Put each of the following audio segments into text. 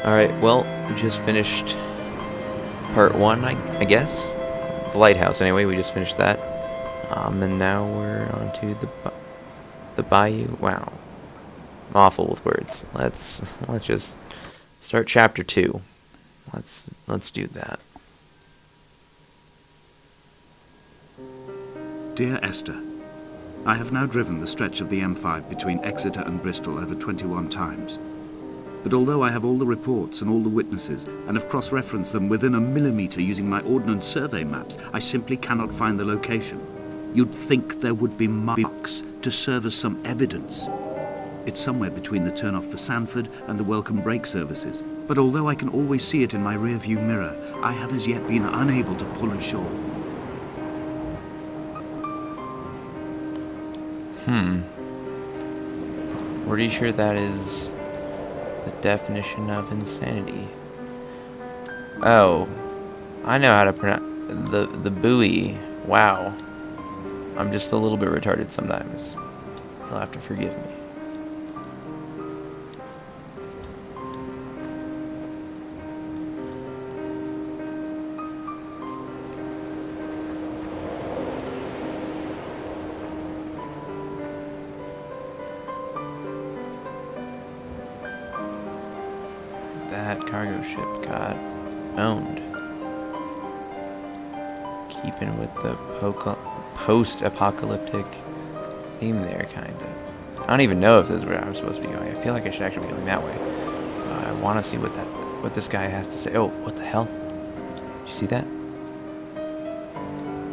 Alright, well, we just finished part one, I guess. The lighthouse, anyway, we just finished that. And now we're on to the bayou. Wow. I'm awful with words. Let's just start chapter 2. Let's do that. Dear Esther, I have now driven the stretch of the M5 between Exeter and Bristol over 21 times. But although I have all the reports and all the witnesses, and have cross-referenced them within a millimetre using my Ordnance Survey maps, I simply cannot find the location. You'd think there would be marks to serve as some evidence. It's somewhere between the turn-off for Sanford and the welcome brake services. But although I can always see it in my rear-view mirror, I have as yet been unable to pull ashore. Pretty sure that is the definition of insanity. Oh, I know how to pronounce the buoy. Wow. I'm just a little bit retarded sometimes. You'll have to forgive me. That cargo ship got owned. Keeping with the post-apocalyptic theme there, kind of. I don't even know if this is where I'm supposed to be going. I feel like I should actually be going that way. I want to see what this guy has to say. Oh, what the hell? Did you see that?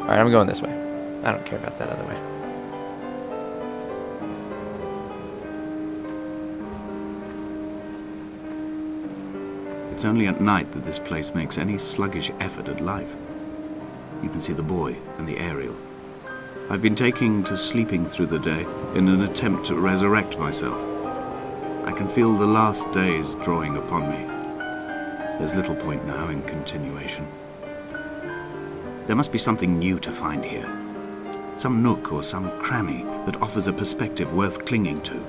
Alright, I'm going this way. I don't care about that other way. It's only at night that this place makes any sluggish effort at life. You can see the buoy and the aerial. I've been taking to sleeping through the day in an attempt to resurrect myself. I can feel the last days drawing upon me. There's little point now in continuation. There must be something new to find here. Some nook or some cranny that offers a perspective worth clinging to.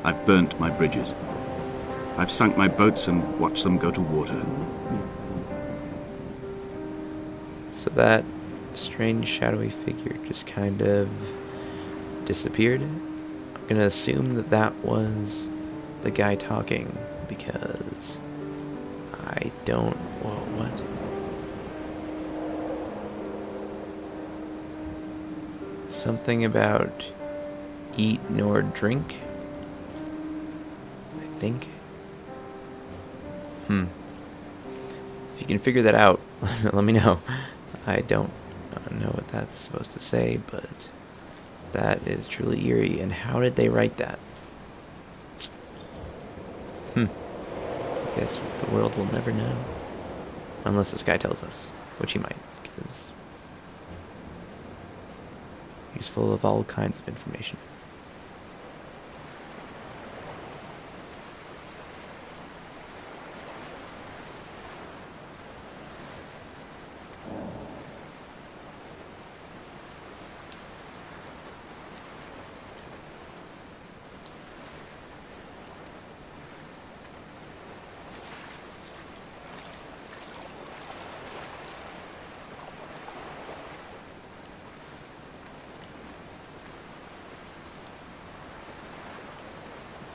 I've burnt my bridges. I've sunk my boats and watched them go to water. So that strange shadowy figure just kind of disappeared. I'm gonna assume that that was the guy talking, because I don't... Whoa, what? Something about eat nor drink, I think. If you can figure that out, let me know. I don't know what that's supposed to say, but that is truly eerie. And how did they write that? I guess the world will never know. Unless this guy tells us, which he might, because he's full of all kinds of information.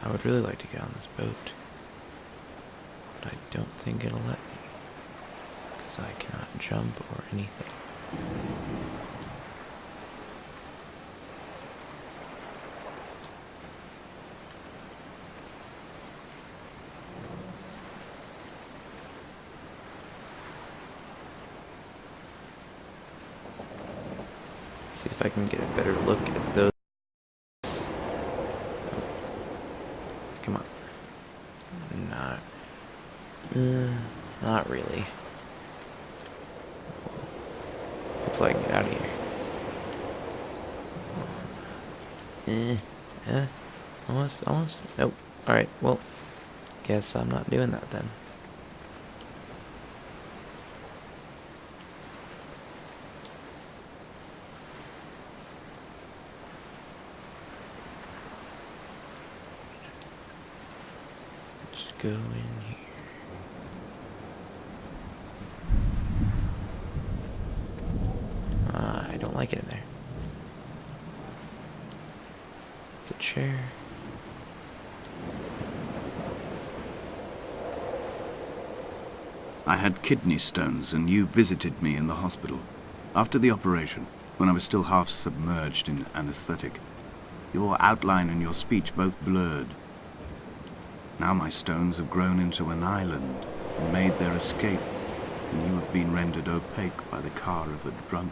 I would really like to get on this boat, but I don't think it'll let me, because I cannot jump or anything. See if I can get a better look at those. Come on. Not really. Hopefully I can get out of here. Almost. Nope. Alright, well, guess I'm not doing that then. Let's go in here. I don't like it in there. It's a chair. I had kidney stones, and you visited me in the hospital. After the operation, when I was still half submerged in anesthetic, your outline and your speech both blurred. Now my stones have grown into an island and made their escape, and you have been rendered opaque by the car of a drunk.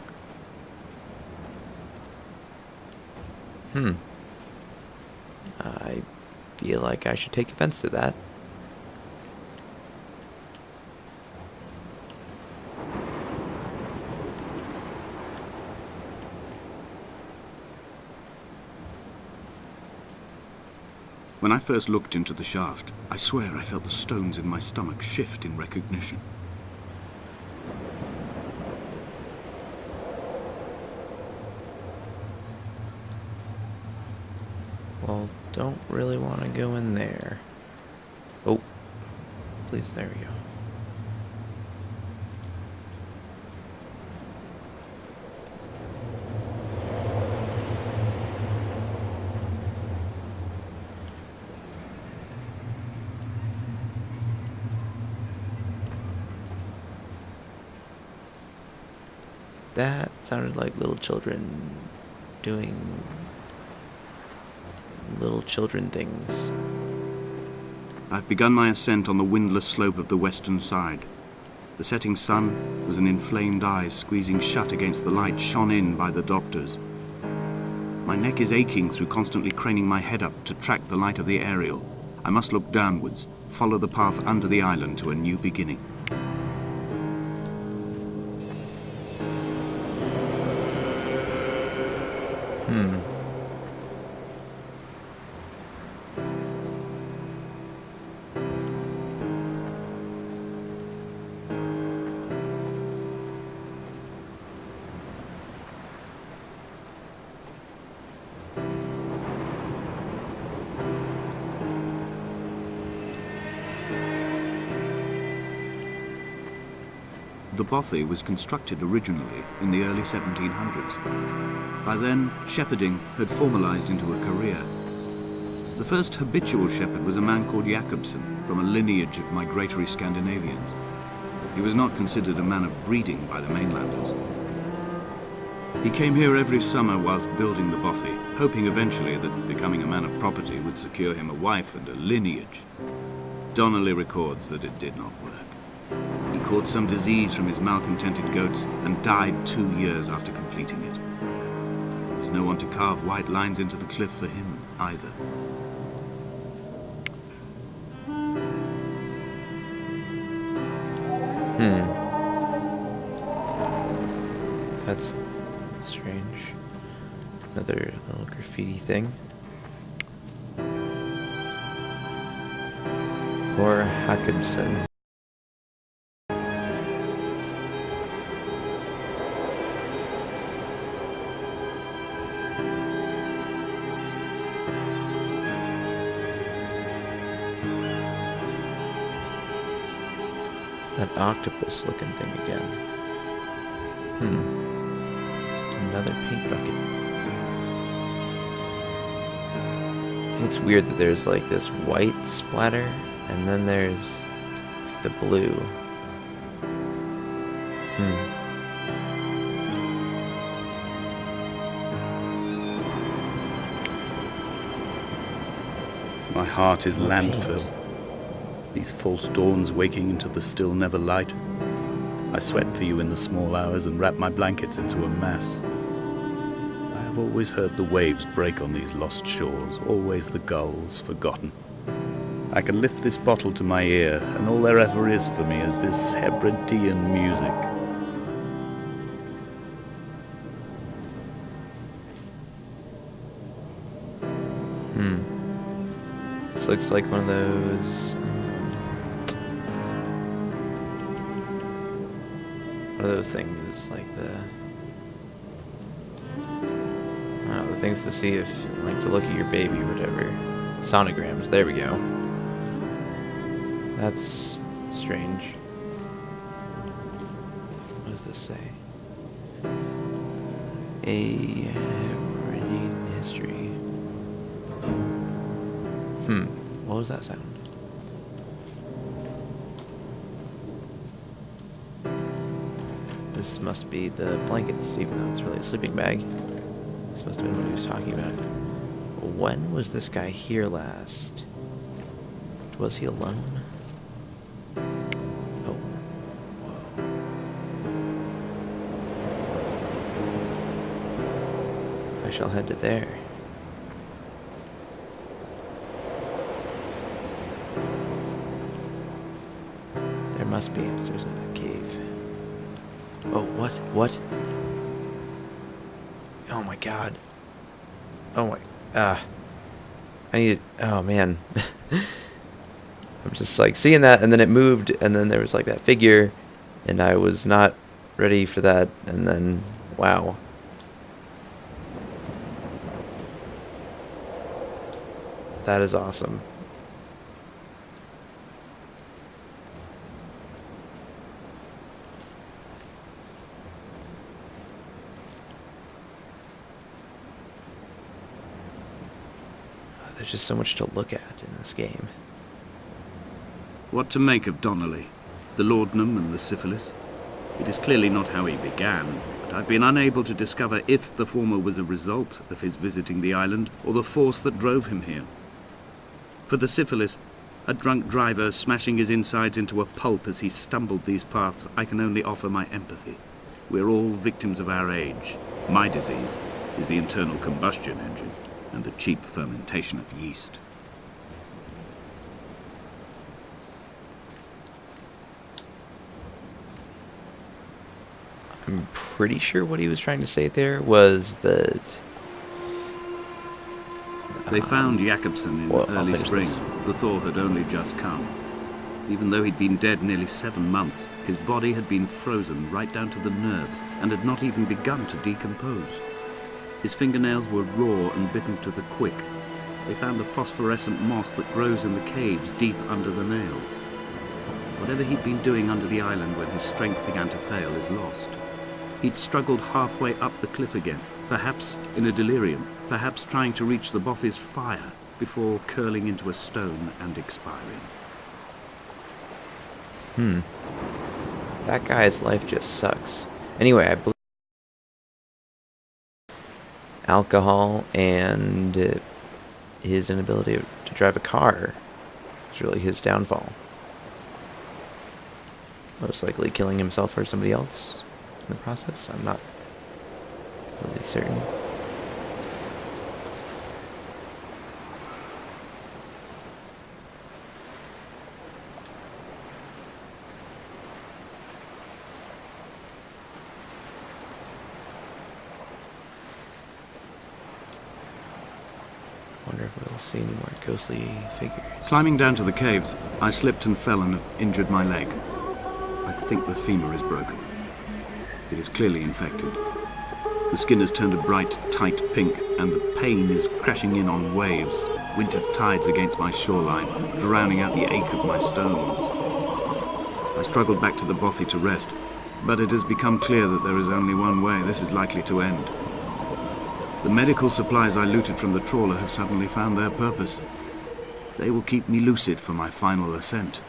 I feel like I should take offense to that. When I first looked into the shaft, I swear I felt the stones in my stomach shift in recognition. Well, don't really want to go in there. Oh, please, there we go. That sounded like little children doing little children things. I've begun my ascent on the windless slope of the western side. The setting sun was an inflamed eye squeezing shut against the light shone in by the doctors. My neck is aching through constantly craning my head up to track the light of the aerial. I must look downwards, follow the path under the island to a new beginning. The bothy was constructed originally in the early 1700s. By then, shepherding had formalized into a career. The first habitual shepherd was a man called Jakobsen, from a lineage of migratory Scandinavians. He was not considered a man of breeding by the mainlanders. He came here every summer whilst building the bothy, hoping eventually that becoming a man of property would secure him a wife and a lineage. Donnelly records that it did not work. He caught some disease from his malcontented goats and died 2 years after completing it. There was no one to carve white lines into the cliff for him either. That's strange. Another little graffiti thing. Or Jakobsen. That octopus looking thing again. Another paint bucket. It's weird that there's like this white splatter and then there's the blue. My heart is More landfill. paint. These false dawns waking into the still never light. I sweat for you in the small hours and wrap my blankets into a mass. I have always heard the waves break on these lost shores, always the gulls forgotten. I can lift this bottle to my ear, and all there ever is for me is this Hebridean music. This looks like one of those things, like the things to see if, like, to look at your baby or whatever. Sonograms, there we go. That's strange. What does this say? A reading history. What was that sound? This must be the blankets, even though it's really a sleeping bag. This must have been what he was talking about. When was this guy here last? Was he alone? Oh. Whoa. I shall head to there. There must be answers in that cave. Oh, what? What? Oh my god. Oh my... I need... Oh, man. I'm just, like, seeing that, and then it moved, and then there was, like, that figure, and I was not ready for that, and then... Wow. That is awesome. There's just so much to look at in this game. What to make of Donnelly, the laudanum and the syphilis? It is clearly not how he began, but I've been unable to discover if the former was a result of his visiting the island or the force that drove him here. For the syphilis, a drunk driver smashing his insides into a pulp as he stumbled these paths, I can only offer my empathy. We're all victims of our age. My disease is the internal combustion engine and the cheap fermentation of yeast. I'm pretty sure what he was trying to say there was that... They found Jakobsen in early spring. This. The thaw had only just come. Even though he'd been dead nearly 7 months, his body had been frozen right down to the nerves and had not even begun to decompose. His fingernails were raw and bitten to the quick. They found the phosphorescent moss that grows in the caves deep under the nails. Whatever he'd been doing under the island when his strength began to fail is lost. He'd struggled halfway up the cliff again, perhaps in a delirium, perhaps trying to reach the Bothy's fire before curling into a stone and expiring. That guy's life just sucks. Anyway, I believe alcohol and his inability to drive a car is really his downfall. Most likely killing himself or somebody else in the process. I'm not really certain. Wonder if we'll see any more ghostly figures. Climbing down to the caves, I slipped and fell and have injured my leg. I think the femur is broken. It is clearly infected. The skin has turned a bright, tight pink, and the pain is crashing in on waves, winter tides against my shoreline, drowning out the ache of my stones. I struggled back to the bothy to rest, but it has become clear that there is only one way this is likely to end. The medical supplies I looted from the trawler have suddenly found their purpose. They will keep me lucid for my final ascent.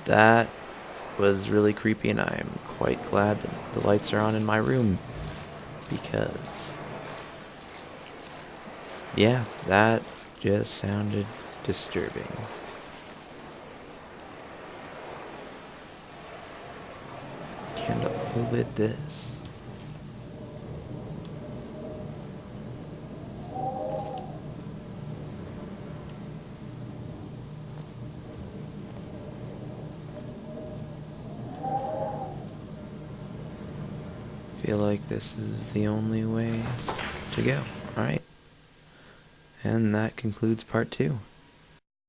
That was really creepy, and I'm quite glad that the lights are on in my room, because, yeah, that just sounded disturbing. Candle, who lit this? Feel like this is the only way to go. Alright. And that concludes part 2.